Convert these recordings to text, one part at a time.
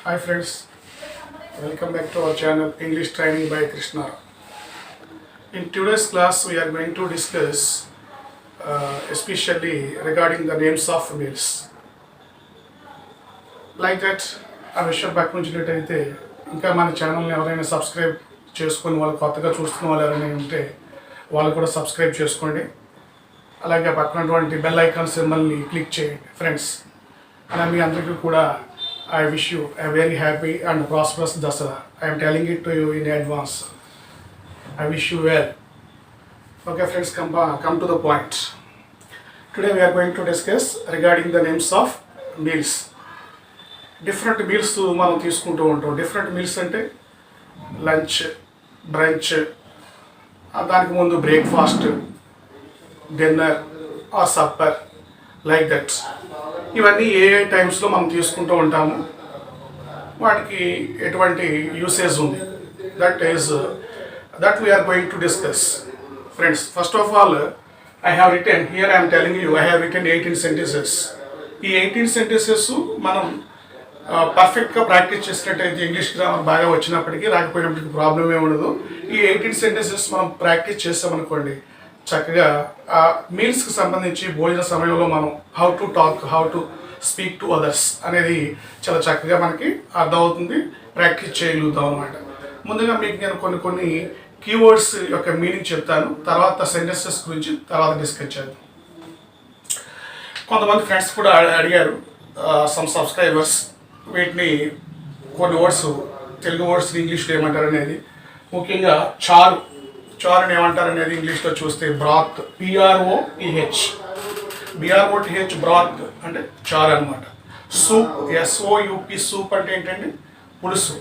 Hi friends, welcome back to our channel English Training by Krishna. In today's class we are going to discuss especially regarding the names of meals. Like that ఆ విషయం పక్క నుంచినట్టయితే ఇంకా మన ఛానల్ని ఎవరైనా subscribe చేసుకొని వాళ్ళు కొత్తగా చూస్తున్న వాళ్ళు ఎవరైనా ఉంటే వాళ్ళు కూడా సబ్స్క్రైబ్ చేసుకోండి. అలాగే పక్కనటువంటి బెల్ ఐకాన్ సింబల్ని క్లిక్ చేయండి ఫ్రెండ్స్. అలా మీ అందరికీ కూడా I wish you a very happy and prosperous Dasara. I am telling it to you in advance. I wish you well. Okay friends, come to the point. Today we are going to discuss regarding the names of meals. Different meals మనం తీసుకుంటూ ఉంటాం. Different meals అంటే lunch, branch, దానికి ముందు breakfast, dinner or supper, like that. ఇవన్నీ ఏ టైమ్స్లో మనం తీసుకుంటూ ఉంటాము, వాటికి ఎటువంటి యూసేజ్ ఉంది, that we are going to discuss. Friends, first of all I have written here, I'm telling you, I have written 18 sentences. ఈ 18 సెంటెన్సెస్ మనం పర్ఫెక్ట్గా ప్రాక్టీస్ చేసినట్టయితే ఇంగ్లీష్ గ్రామర్ బాగా వచ్చినప్పటికీ రాకపోయినప్పటికీ ప్రాబ్లం ఏమి ఉండదు. ఈ 18 సెంటెన్సెస్ మనం ప్రాక్టీస్ చేస్తామనుకోండి, చక్కగా ఆ మీల్స్కి సంబంధించి భోజన సమయంలో మనం how to talk, how to speak to others అనేది చాలా చక్కగా మనకి అర్థమవుతుంది, ప్రాక్టీస్ చేయగలుగుతాం అనమాట. ముందుగా మీకు నేను కొన్ని కీవర్డ్స్ యొక్క మీనింగ్ చెప్తాను, తర్వాత సెంటెన్సెస్ గురించి తర్వాత డిస్కస్ చేద్దాం. కొంతమంది ఫ్రెండ్స్ కూడా అడిగారు, సమ్ సబ్స్క్రైబర్స్, వీటిని కొన్ని వర్డ్స్ తెలుగు వర్డ్స్ ఇంగ్లీష్లో ఏమంటారు అనేది. ముఖ్యంగా చారుని ఏమంటారు అనేది ఇంగ్లీష్లో చూస్తే బ్రాత్, BROTH, బ్రాత్ అంటే చారు అనమాట. సూప్, SOUP, సూప్ అంటే ఏంటంటే పులుసు.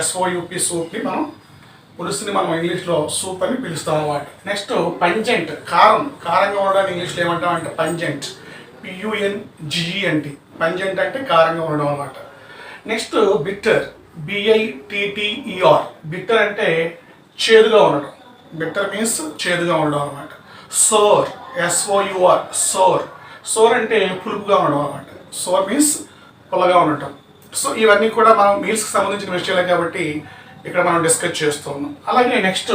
SOUP సూప్ని పులుసుని మనం ఇంగ్లీష్లో సూప్ అని పిలుస్తాం అన్నమాట. నెక్స్ట్ పంజెంట్, కారంగా ఉండడానికి ఇంగ్లీష్లో ఏమంటాం అంటే పంజెంట్, PUNGENT, పంజెంట్ అంటే కారంగా ఉండడం అనమాట. నెక్స్ట్ బిట్టర్, BITTER, బిట్టర్ అంటే చేదుగా ఉండడం. బిట్టర్ మీన్స్ చేదుగా ఉండడం అనమాట. సోర్, SOUR, సోర్ అంటే పులుపుగా ఉండడం అనమాట. సోర్ మీన్స్ పుల్లగా ఉండటం. సో ఇవన్నీ కూడా మనం మీల్స్కి సంబంధించిన విషయాలే కాబట్టి ఇక్కడ మనం డిస్కస్ చేస్తూ ఉన్నాం. అలాగే next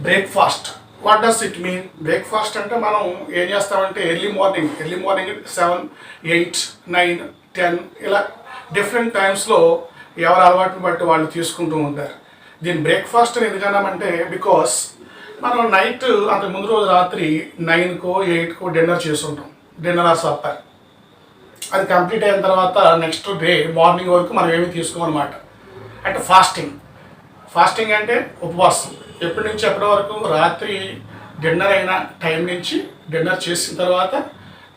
breakfast. What does it mean? Breakfast అంటే మనం ఏం చేస్తామంటే ఎర్లీ మార్నింగ్ 7, 8, 9, 10 ఇలా డిఫరెంట్ టైమ్స్లో ఎవరి అలవాటుని బట్టి వాళ్ళు తీసుకుంటూ ఉంటారు. దీన్ని బ్రేక్ఫాస్ట్ అని ఎందుకన్నామంటే బికాస్ మనం నైట్ అంతకు ముందు రోజు రాత్రి 9కో 8కో డిన్నర్ చేసుకుంటాం, డిన్నర్ ఆర్ సప్పర్. అది కంప్లీట్ అయిన తర్వాత నెక్స్ట్ డే మార్నింగ్ వరకు మనం ఏమీ తీసుకోమన్నమాట. అంటే ఫాస్టింగ్ అంటే ఉపవాసం. ఎప్పటి నుంచి ఎప్పటి వరకు? రాత్రి డిన్నర్ అయిన టైం నుంచి డిన్నర్ చేసిన తర్వాత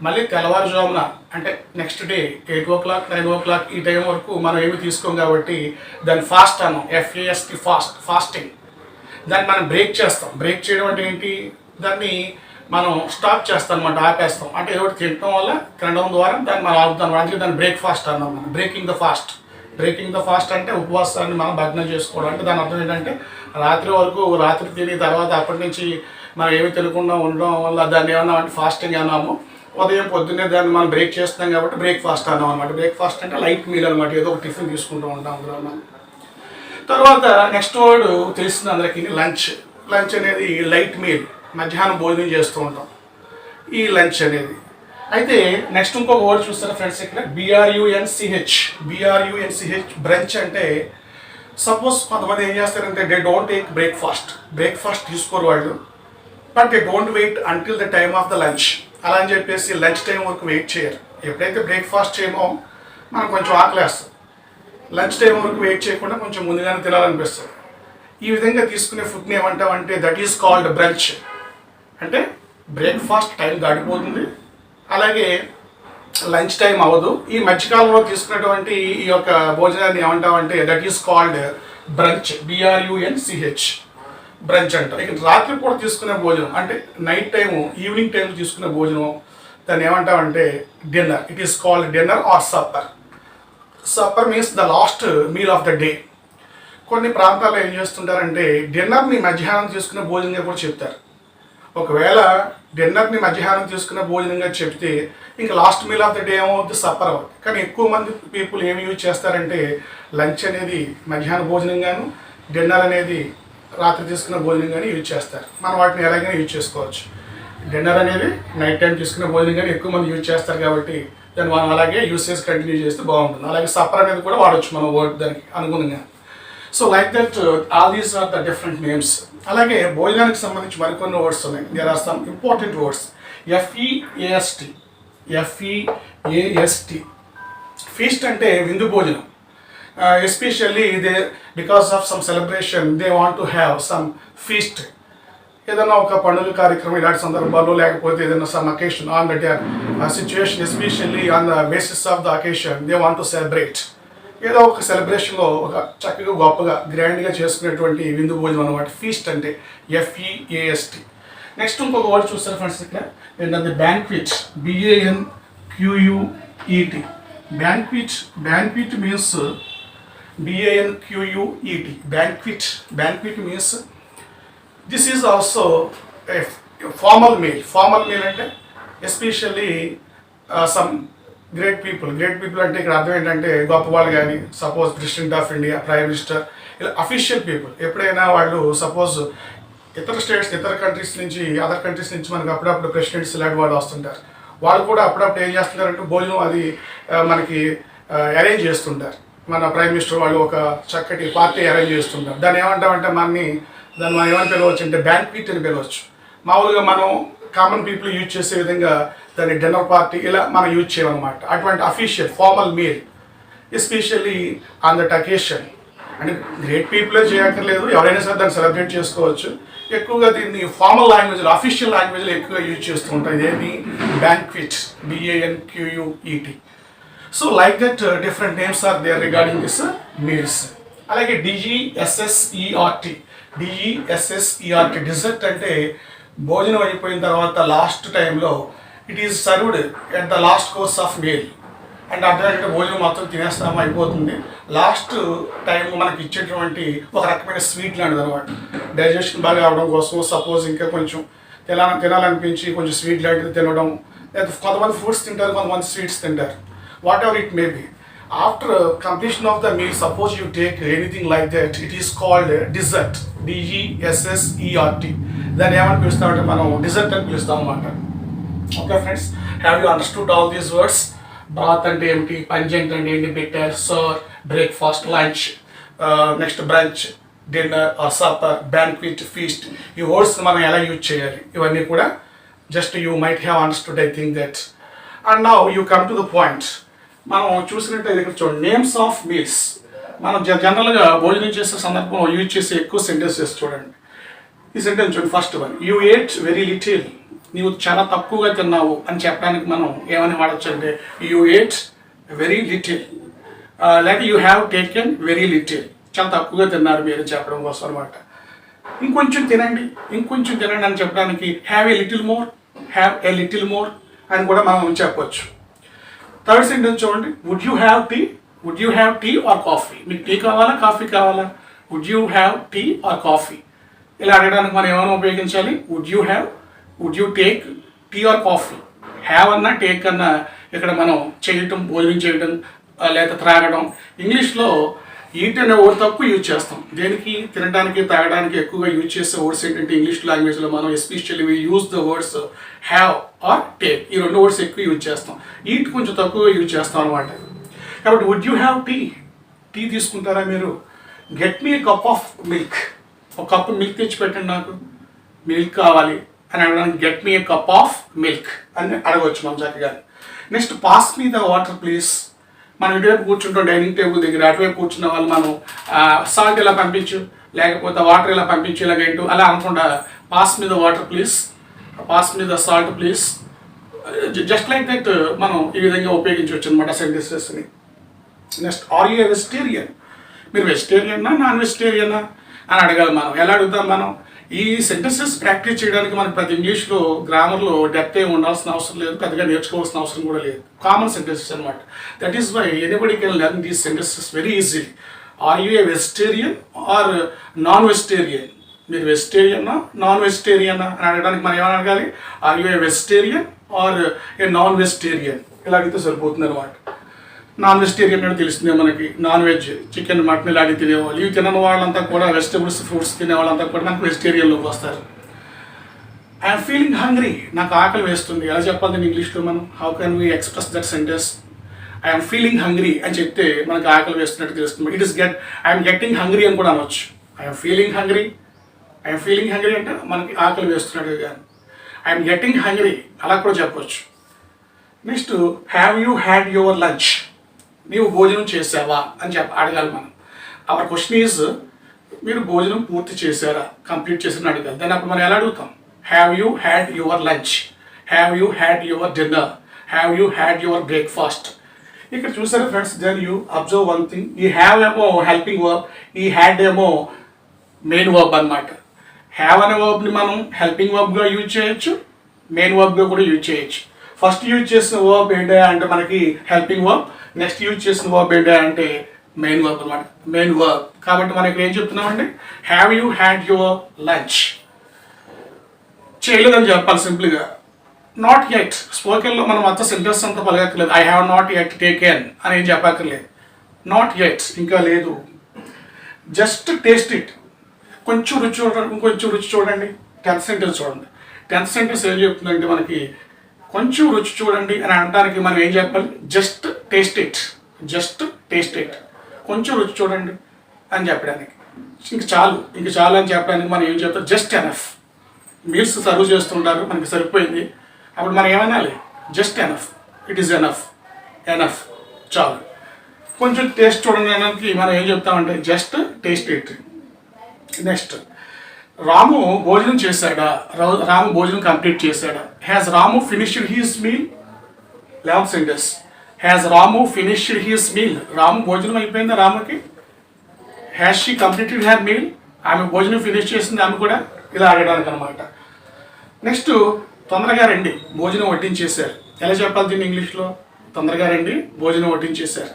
మళ్ళీ తెల్లవారుజామున అంటే నెక్స్ట్ డే 8 o'clock 9 o'clock ఈ టైం వరకు మనం ఏమి తీసుకోం కాబట్టి దాన్ని ఫాస్ట్ అన్నాం. FAST, fasting. దాన్ని మనం బ్రేక్ చేస్తాం. బ్రేక్ చేయడం అంటే ఏంటి? దాన్ని మనం స్టాప్ చేస్తాం అనమాట, ఆపేస్తాం. అంటే ఏదో తినడం ద్వారా దాన్ని మనం ఆపుతాం. అందుకే దాన్ని బ్రేక్ఫాస్ట్ అన్నాం మనం. బ్రేకింగ్ ద ఫాస్ట్ అంటే ఉపవాసాన్ని మనం భగ్నం చేసుకోవడం. అంటే దాని అర్థం ఏంటంటే రాత్రి తిని తర్వాత అప్పటి నుంచి మనం ఏమి తినకుండా ఉండడం వల్ల దాన్ని ఏమన్నా అంటే ఫాస్టింగ్ అన్నాము. ఉదయం పొద్దున్నే దాన్ని మనం బ్రేక్ చేస్తున్నాం కాబట్టి బ్రేక్ఫాస్ట్ అన్నాం అనమాట. బ్రేక్ఫాస్ట్ అంటే లైట్ మీల్ అనమాట, ఏదో ఒక టిఫిన్ తీసుకుంటూ ఉంటాం అందులో మనం. తర్వాత నెక్స్ట్ వర్డ్ తెలిసింది అందరికీ, లంచ్ అనేది లైట్ మీల్, మధ్యాహ్నం భోజనం చేస్తూ ఉంటాం ఈ లంచ్ అనేది. అయితే నెక్స్ట్ ఇంకొక వర్డ్ చూస్తారా ఫ్రెండ్స్, ఇక్కడ BRUNCH, బ్రంచ్ అంటే సపోజ్ కొంతమంది ఏం చేస్తారంటే దే డోంట్ టేక్ బ్రేక్ఫాస్ట్ తీసుకోరు వాళ్ళు, but they don't wait until the time of the lunch. అలా అని చెప్పేసి లంచ్ టైం వరకు వెయిట్ చేయరు. ఎప్పుడైతే బ్రేక్ఫాస్ట్ చేయమో మనం కొంచెం ఆకలేస్తాం, లంచ్ టైం వరకు వెయిట్ చేయకుండా కొంచెం ముందుగానే తినాలనిపిస్తుంది. ఈ విధంగా తీసుకునే ఫుడ్ని ఏమంటామంటే దట్ ఈస్ కాల్డ్ బ్రంచ్. అంటే బ్రేక్ఫాస్ట్ టైం దాటిపోతుంది, అలాగే లంచ్ టైం అవ్వదు. ఈ మధ్యకాలంలో తీసుకున్నటువంటి ఈ యొక్క భోజనాన్ని ఏమంటామంటే that is called branch, BRUNCH, branch అంటాం. ఇక రాత్రి పూట తీసుకునే భోజనం అంటే నైట్ టైము, ఈవినింగ్ టైం తీసుకునే భోజనం దాన్ని ఏమంటామంటే dinner. It is called dinner or supper. Supper means the last meal of the day. కొన్ని ప్రాంతాల్లో ఏం చేస్తుంటారంటే డిన్నర్ని మధ్యాహ్నం తీసుకునే భోజనంగా కూడా చెప్తారు. ఒకవేళ డిన్నర్ని మధ్యాహ్నం తీసుకున్న భోజనంగా చెప్తే ఇంకా last meal of the day ఏమవుతుంది, సప్పర్ అవుతుంది. కానీ ఎక్కువ మంది పీపుల్ ఏమి యూజ్ చేస్తారంటే లంచ్ అనేది మధ్యాహ్న భోజనంగాను, డిన్నర్ అనేది రాత్రి తీసుకున్న భోజనంగానే యూజ్ చేస్తారు. మనం వాటిని ఎలాగైనా యూజ్ చేసుకోవచ్చు. డిన్నర్ అనేది నైట్ టైం తీసుకున్న భోజనంగానే ఎక్కువ మంది యూజ్ చేస్తారు కాబట్టి దాన్ని మనం అలాగే యూసేజ్ కంటిన్యూ చేస్తే బాగుంటుంది. అలాగే సప్పర్ అనేది కూడా వాడచ్చు మనం వర్డ్ దానికి అనుగుణంగా. So like that all these are the different names. అలాగే భోజనానికి సంబంధించి మరికొన్ని వర్డ్స్ ఉన్నాయి. There are some important words. FEAST. FEAST. Feast అంటే విందు భోజనం. Especially they because of some celebration they want to have some feast. ఏదైనా ఒక పండుగ కార్యక్రమం ఇలాంటి సందర్భాల్లో, లేకపోతే ఏదైనా some occasion on the situation, especially on the basis of the occasion they want to celebrate. ఏదో ఒక సెలబ్రేషన్లో ఒక చక్కగా గొప్పగా గ్రాండ్గా చేసుకునేటువంటి విందు భోజనం అనమాట ఫీస్ట్ అంటే. FEAST. నెక్స్ట్ ఇంకొక వర్డ్ చూస్తారు ఫ్రెండ్స్ ఇక్కడ ఏంటంటే banquet. BANQUET. Banquet means BANQUET. Banquet means this is also a formal meal. Formal meal అంటే ఎస్పెషల్లీ సమ్ గ్రేట్ పీపుల్ అంటే ఇక్కడ అర్థం ఏంటంటే గొప్ప వాళ్ళు కానీ, suppose president of India, prime minister, ఇలా అఫీషియల్ పీపుల్. ఎప్పుడైనా వాళ్ళు సపోజ్ ఇతర స్టేట్స్, అదర్ కంట్రీస్ నుంచి మనకు అప్పుడప్పుడు ప్రెసిడెంట్స్ ఇలాంటి వాళ్ళు వస్తుంటారు. వాళ్ళు కూడా అప్పుడప్పుడు ఏం చేస్తుంటారంటే భోజనం అది మనకి అరేంజ్ చేస్తుంటారు. మన ప్రైమ్ మినిస్టర్ వాళ్ళు ఒక చక్కటి పార్టీ అరేంజ్ చేస్తుంటారు. దాన్ని ఏమంటామంటే దాన్ని మనం ఏమని పిలవచ్చు అంటే బ్యాంక్విట్ అని పిలవచ్చు. మామూలుగా మనం కామన్ పీపుల్ యూజ్ చేసే విధంగా దాన్ని డిన్నర్ పార్టీ ఇలా మనం యూజ్ చేయమన్నమాట. అటువంటి official formal meal especially on that occasion. అంటే గ్రేట్ పీపులే చేయక్కర్లేదు, ఎవరైనా సరే దాన్ని సెలబ్రేట్ చేసుకోవచ్చు. ఎక్కువగా దీన్ని ఫార్మల్ లాంగ్వేజ్లో, అఫీషియల్ లాంగ్వేజ్లో ఎక్కువగా యూజ్ చేస్తూ ఉంటాం. ఇదేమి banquet. BANQUET. So like that different names are there regarding this meals. అలాగే DESSERT. డిజర్ట్ అంటే భోజనం అయిపోయిన తర్వాత లాస్ట్ టైంలో it is served at the last course of meal. అంటే అర్థం ఏంటంటే భోజనం మొత్తం తినేస్తాము అయిపోతుంది, లాస్ట్ టైం మనకి ఇచ్చేటువంటి ఒక రకమైన స్వీట్ లాంటిది అనమాట. డైజెషన్ బాగా అవడం కోసం సపోజ్ ఇంకా కొంచెం తినాలనిపించి కొంచెం స్వీట్ లాంటిది తినడం, లేదా కొంతమంది ఫ్రూట్స్ తింటారు, కొంతమంది స్వీట్స్ తింటారు. Whatever it may be. After completion of the meal suppose you take anything like that it is called dessert. DESSERT. దాన్ని ఏమని పిలుస్తామంటే మనం డిజర్ట్ అని పిలుస్తాం అన్నమాట. Okay friends, have you understood all these words? Broth అంటే ఏమిటి, పంజెంట్ అంటే ఏంటి, bitter, sir, breakfast, lunch, next brunch, dinner or supper, banquet, feast. ఈ వర్డ్స్ మనం ఎలా యూజ్ చేయాలి ఇవన్నీ కూడా just you might have understood I think that. And now you come to the point. మనం చూసినట్టయితే ఇక్కడ చూడండి, నేమ్స్ ఆఫ్ మీల్స్. మనం జనరల్గా భోజనం చేసే సందర్భంలో యూజ్ చేసే ఎక్కువ సెంటెన్సెస్ చూడండి. ఈ సెంటెన్స్ చూడండి, first one, you ate very little. నీవు చాలా తక్కువగా తిన్నావు అని చెప్పడానికి మనం ఏమని వాడచ్చు అంటే యూ ఏట్ వెరీ లిటిల్, లేక you have taken very little. చాలా తక్కువగా తిన్నారు మీరు చెప్పడం కోసం అనమాట. ఇంకొంచెం తినండి అని చెప్పడానికి హ్యావ్ ఏ లిటిల్ మోర్ అని కూడా మనం చెప్పవచ్చు. థర్డ్ సెంటెన్స్ చూడండి, would you have tea or coffee. మీకు టీ కావాలా, కాఫీ కావాలా? Would you have tea or coffee. ఇలా అడగడానికి మనం ఏమైనా ఉపయోగించాలి, would you take tea or coffee. Have అన్నా టేక్ అన్నా ఇక్కడ మనం చేయటం, భోజనం చేయడం లేదా త్రాగడం. ఇంగ్లీష్లో ఈట్ అనే వర్డ్ తక్కువ యూజ్ చేస్తాం. దేనికి, తినడానికి, తాగడానికి ఎక్కువగా యూజ్ చేసే వర్డ్స్ ఏంటంటే ఇంగ్లీష్ లాంగ్వేజ్లో మనం especially we use the words have or take. ఈ రెండు వర్డ్స్ ఎక్కువ యూజ్ చేస్తాం. ఈట్ కొంచెం తక్కువగా యూజ్ చేస్తాం అనమాట. కాబట్టి వుడ్ యూ హ్యావ్ టీ తీసుకుంటారా మీరు? Get me cup of milk. ఒక కప్పు మిల్క్ తెచ్చి పెట్టండి, నాకు మిల్క్ కావాలి అని అడగడానికి get me a cup of milk అని అడగవచ్చు మనం చక్కగా. Next, pass me the water please. మనం ఇటువైపు కూర్చుంటాం డైనింగ్ టేబుల్ దగ్గర, అటువైపు కూర్చున్న వాళ్ళు మనం సాల్ట్ ఇలా పంపించు, లేకపోతే వాటర్ ఇలా పంపించు, ఇలాగేంటో అలా అనుకుంటా pass me the water please, pass me the salt please. Just like that మనం ఈ విధంగా ఉపయోగించవచ్చు అనమాట సెంటెన్సెస్ని. Next, are you a vegetarian. మీరు వెజిటేరియన్నా నాన్ వెజిటేరియనా అని అడగాలి మనం. ఎలా అడుగుతాం మనం? ఈ సెంటెన్సెస్ ప్రాక్టీస్ చేయడానికి మనకి ప్రతి ఇంగ్లీష్లో గ్రామర్లో డెప్త్ ఏమి ఉండాల్సిన అవసరం లేదు, పెద్దగా నేర్చుకోవాల్సిన అవసరం కూడా లేదు. కామన్ సెంటెన్సెస్ అనమాట. That is why anybody can learn these sentences very easily. Are you a vegetarian or non vegetarian మీరు వెజిటేరియన్నా నాన్ వెజిటేరియన్నా అని అడగడానికి మనం ఏమని అడగాలి? Are you a vegetarian or a non vegetarian? ఇలా అడిగితే సరిపోతుంది అనమాట. నాన్ వెజిటేరియన్ అని తెలుస్తుంది మనకి. నాన్ వెజ్ చికెన్ మటన్ ఇలాంటివి తినేవాళ్ళు, ఇవి తినని వాళ్ళంతా కూడా వెజిటబుల్స్ ఫ్రూట్స్ తినే వాళ్ళంతా కూడా మనకు వెజిటేరియన్లోకి వస్తారు. ఐఎమ్ ఫీలింగ్ హంగ్రీ, నాకు ఆకలి వేస్తుంది. ఎలా చెప్పాలి దీన్ని ఇంగ్లీష్లో మనం? How can we express that sentence? I'm feeling hungry అని చెప్తే మనకు ఆకలి వేస్తున్నట్టు తెలుస్తుంది. ఐఎమ్ గెట్టింగ్ హంగ్రీ అని కూడా అనవచ్చు. ఐఎమ్ ఫీలింగ్ హంగ్రీ అంటే మనకి ఆకలి వేస్తున్నట్టు కానీ. ఐఎమ్ గెట్టింగ్ హంగ్రీ అలా కూడా చెప్పవచ్చు. Next, have you had your lunch? నీవు భోజనం చేసావా అని అడగాలి మనం. అవర్ క్వశ్చన్ ఈజ్, మీరు భోజనం పూర్తి చేశారా, కంప్లీట్ చేశారని అడగాలి. దాన్ని అప్పుడు మనం ఎలా అడుగుతాం? Have you had your lunch, have you had your dinner, have you had your breakfast. ఇక్కడ చూసారా friends, then you observe one thing. ఈ హ్యావ్ ఏమో హెల్పింగ్ వర్బ్, ఈ హ్యాడ్ ఏమో మెయిన్ వర్బ్ అనమాట. హ్యావ్ అనే వర్బ్ని మనం హెల్పింగ్ వర్బ్గా యూజ్ చేయొచ్చు, మెయిన్ వర్బ్గా కూడా యూజ్ చేయొచ్చు. ఫస్ట్ యూజ్ చేసిన వర్బ్ ఏంటి అంటే మనకి హెల్పింగ్ వర్బ్, నెక్స్ట్ యూజ్ చేసిన వర్బ్ ఏంటి అంటే మెయిన్ వర్బ్ అనమాట, మెయిన్ వర్బ్. కాబట్టి మనం ఇక్కడ ఏం చెప్తున్నామండి? Have you had your lunch. చేయలేదని చెప్పాలి సింపుల్గా. నాట్ ఎట్, స్పోకెన్లో మనం అంత సెంటెన్స్ అంతా పలగక్కర్లేదు. I have not yet taken అని ఏం చెప్పక్కర్లేదు. నాట్ ఎట్ ఇంకా లేదు. జస్ట్ టేస్ట్ ఇట్, కొంచెం రుచి చూడండి, ఇంకొంచెం రుచి చూడండి. 10th సెంటెన్స్ చూడండి. 10th సెంటెన్స్ ఏం చెప్తుందంటే మనకి కొంచెం రుచి చూడండి అని అనడానికి మనం ఏం చెప్పాలి? Just taste it, just taste it, కొంచెం రుచి చూడండి అని చెప్పడానికి. ఇంక చాలు అని చెప్పడానికి మనం ఏం చెప్తాం? Just enough. మీల్స్ సర్వ్ చేస్తుంటారు, మనకి సరిపోయింది, అప్పుడు మనం ఏమనాలి? Just enough, it is enough, enough చాలు. కొంచెం టేస్ట్ చూడండి అనడానికి మనం ఏం చెప్తామంటే just taste it. Next, Ramu భోజనం చేశాడా? రాము భోజనం కంప్లీట్ చేశాడా? Has Ramu finished his meal? 11th sentence. Has Ramu finished his meal? Ramu భోజనం అయిపోయిందా రాముకి? Has she completed her meal? ఆమె భోజనం ఫినిష్ చేసింది ఆమె కూడా? ఇలా అడగడానికి అనమాట. నెక్స్ట్, తొందరగా రండి భోజనం వడ్డించేశారు. ఎలా చెప్పాలి దీన్ని ఇంగ్లీష్లో? తొందరగా రండి భోజనం వడ్డించేశారు.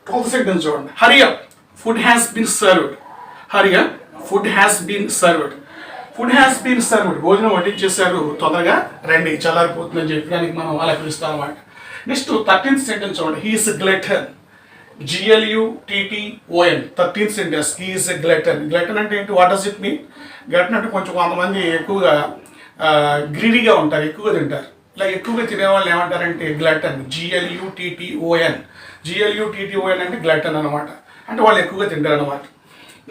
12th సెంటెన్స్ చూడండి. Hurry up, food has been served. Hurry up, food has been served. Food has been served, భోజనం వడ్డించేశారు, తొందరగా రండి చల్లారిపోతుందని చెప్పడానికి మనం అలా పిలుస్తాం అన్నమాట. నెక్స్ట్ 13th సెంటెన్స్ చూడండి. He is glutton, GLUTTON. 13th sentence. He is glutton. Glutton అంటే ఏంటి? What does it mean? Glutton అంటే కొంతమంది ఎక్కువగా గ్రీడీగా ఉంటారు, ఎక్కువగా తింటారు. ఇలా ఎక్కువగా తినేవాళ్ళు ఏమంటారంటే గ్లటన్. GLUTTON అంటే గ్లటన్ అనమాట, అంటే వాళ్ళు ఎక్కువగా తింటారు అనమాట.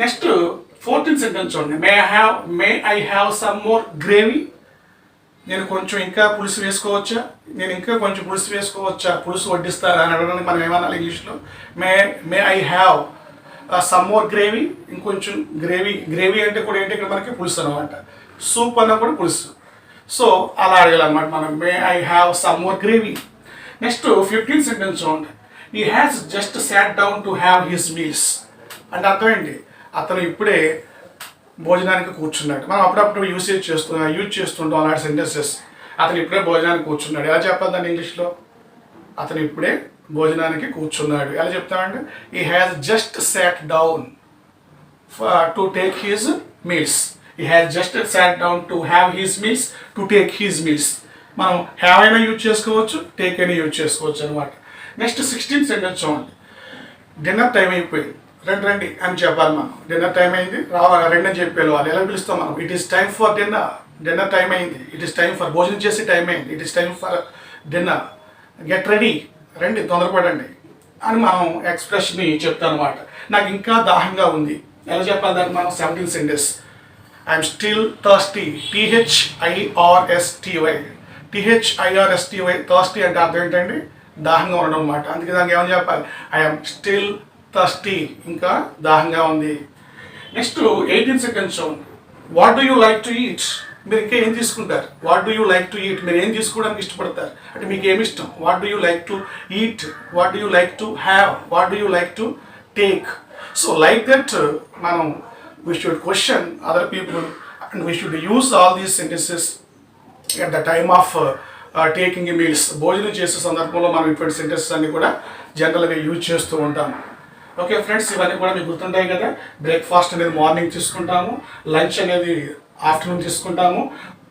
నెక్స్ట్ 14th సెంటెన్స్ చూడండి. మే I have some more gravy? నేను కొంచెం ఇంకా పులుసు వేసుకోవచ్చా? పులుసు వడ్డిస్తారా అని అడగడానికి మనం ఏమనాలి ఇంగ్లీష్లో? మే I have some more gravy, ఇంకొంచెం గ్రేవీ అంటే కూడా ఏంటి ఇక్కడ మనకి? పులుసు అనమాట. సూప్ అన్న కూడా పులుసు. సో అలా అడగాలన్నమాట మనం, may I have some more gravy. Next 15th sentence చూడండి. He has just sat down to have his meals. అంటే అర్థం ఏంటి? అతను ఇప్పుడే భోజనానికి కూర్చున్నాడు. మనం అప్పుడప్పుడు యూజ్ చేస్తుంటాం అలాంటి సెంటెన్సెస్. అతను ఇప్పుడే భోజనానికి కూర్చున్నాడు. ఎలా చెప్పాలి దాన్ని ఇంగ్లీష్లో? అతను ఇప్పుడే భోజనానికి కూర్చున్నాడు. ఎలా చెప్తామంటే he has just sat down to take his meals. He has just sat down to have his meals, to take his meals. మనం హ్యావ్ అయినా యూజ్ చేసుకోవచ్చు, టేక్ అయినా యూజ్ చేసుకోవచ్చు అనమాట. నెక్స్ట్ 16th సెంటెన్స్ చూడండి. డిన్నర్ టైం అయిపోయింది, రండి అని చెప్పాలి మనం. డిన్నర్ టైం అయింది, రావాలి, రండి అని చెప్పి వాళ్ళు ఎలా పిలుస్తాం మనం? It is time for dinner. Dinner time అయింది. ఇట్ ఈస్ టైమ్ ఫర్ భోజనం చేసే టైం అయింది. It is time for dinner. Get ready, రండి తొందరపడండి అని మనం ఎక్స్ప్రెషన్ని చెప్తాం అనమాట. నాకు ఇంకా దాహంగా ఉంది. ఎలా చెప్పాలి దాన్ని మనం? 17th sentence. I'm still thirsty. THIRSTY. Thirsty అంటే అర్థం ఏంటండి? దాహంగా ఉండడం అనమాట. అందుకే దానికి ఏమని చెప్పాలి? ఐఎమ్ స్టిల్ థర్స్టీ, ఇంకా దాహంగా ఉంది. నెక్స్ట్ 18th సెంటెన్స్ చూడండి. What do you like to eat? మీరు ఇంకా ఏం తీసుకుంటారు? What do you like to eat? మీరు ఏం తీసుకోవడానికి ఇష్టపడతారు అంటే మీకు ఏమి ఇష్టం? What do you like to eat, what do you like to have, what do you like to take. So like that మనం we should question other people and we should use all these sentences at the time of taking meals. భోజనం చేసే సందర్భంలో మనం ఇటువంటి sentences అన్ని కూడా జనరల్గా use చేస్తూ ఉంటాం. ఓకే ఫ్రెండ్స్, ఇవన్నీ కూడా మీకు గుర్తుంటాయి కదా. బ్రేక్ఫాస్ట్ అనేది మార్నింగ్ తీసుకుంటాము, లంచ్ అనేది ఆఫ్టర్నూన్ తీసుకుంటాము.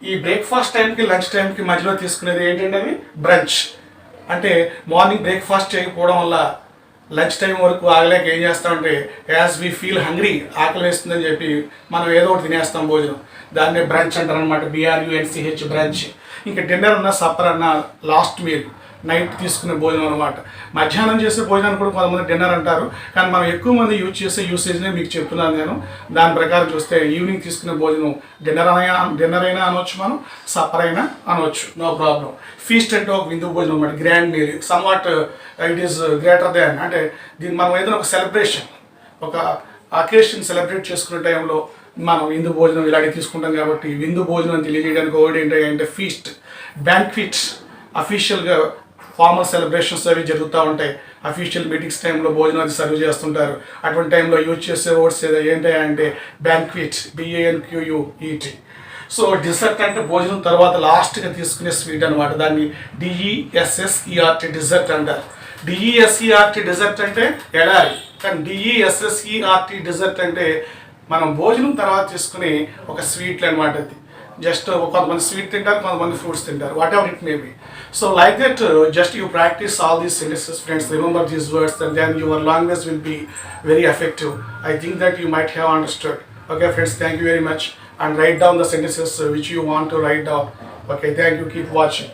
ఈ బ్రేక్ఫాస్ట్ టైంకి లంచ్ టైంకి మధ్యలో తీసుకునేది ఏంటంటే అది బ్రంచ్. అంటే మార్నింగ్ బ్రేక్ఫాస్ట్ చేయకపోవడం వల్ల లంచ్ టైం వరకు ఆగలేక ఏం చేస్తామంటే యాజ్ వీ ఫీల్ హంగ్రీ, ఆకలి వేస్తుందని చెప్పి మనం ఏదో ఒకటి తినేస్తాం భోజనం. దాన్నే బ్రంచ్ అంటారు అనమాట, BRUNCH బ్రంచ్. ఇంకా డిన్నర్ అన్న సప్పర్ అన్న లాస్ట్ మీల్, నైట్ తీసుకునే భోజనం అనమాట. మధ్యాహ్నం చేసే భోజనాన్ని కూడా కొంతమంది డిన్నర్ అంటారు, కానీ మనం ఎక్కువ మంది యూజ్ చేసే యూసేజ్నే మీకు చెప్తున్నాను నేను. దాని ప్రకారం చూస్తే ఈవినింగ్ తీసుకునే భోజనం డిన్నర్ అయినా అనవచ్చు, మనం సప్పర్ అయినా అనవచ్చు, నో ప్రాబ్లం. ఫీస్ట్ అంటే ఒక విందు భోజనం అనమాట, grand meal. Somewhat it is greater than, అంటే దీన్ని మనం ఏదైనా ఒక సెలబ్రేషన్, ఒక అకేషన్ సెలబ్రేట్ చేసుకునే టైంలో మనం విందు భోజనం ఇలాగే తీసుకుంటాం. కాబట్టి విందు భోజనం తెలియజేయడానికి ఒకటి ఏంటంటే ఫీస్ట్. బ్యాంక్విట్స్ అఫీషియల్గా ఫార్మల్ సెలబ్రేషన్స్ అవి జరుగుతూ ఉంటాయి. అఫీషియల్ మీటింగ్స్ టైంలో భోజనం అది సర్వ్ చేస్తుంటారు. అటువంటి టైంలో యూజ్ చేసే వర్డ్స్ ఏంటంటే బ్యాంక్విట్, BANQUET. సో డిజర్ట్ అంటే భోజనం తర్వాత లాస్ట్గా తీసుకునే స్వీట్ అనమాట. దాన్ని DESSERT డిజర్ట్ అంటారు. DESERT డిజర్ట్ అంటే ఎడారి, కానీ DESSERT డిజర్ట్ అంటే మనం భోజనం తర్వాత తీసుకునే ఒక స్వీట్లు అనమాట. అది జస్ట్ కొంతమంది స్వీట్ తింటారు, కొంతమంది ఫ్రూట్స్ తింటారు, whatever it may B. So like that just you practice all these sentences, friends, remember these words, and then your language will be very effective. I think that you might have understood. Okay friends, thank you very much, and write down the sentences which you want to write down. Okay, thank you, keep watching.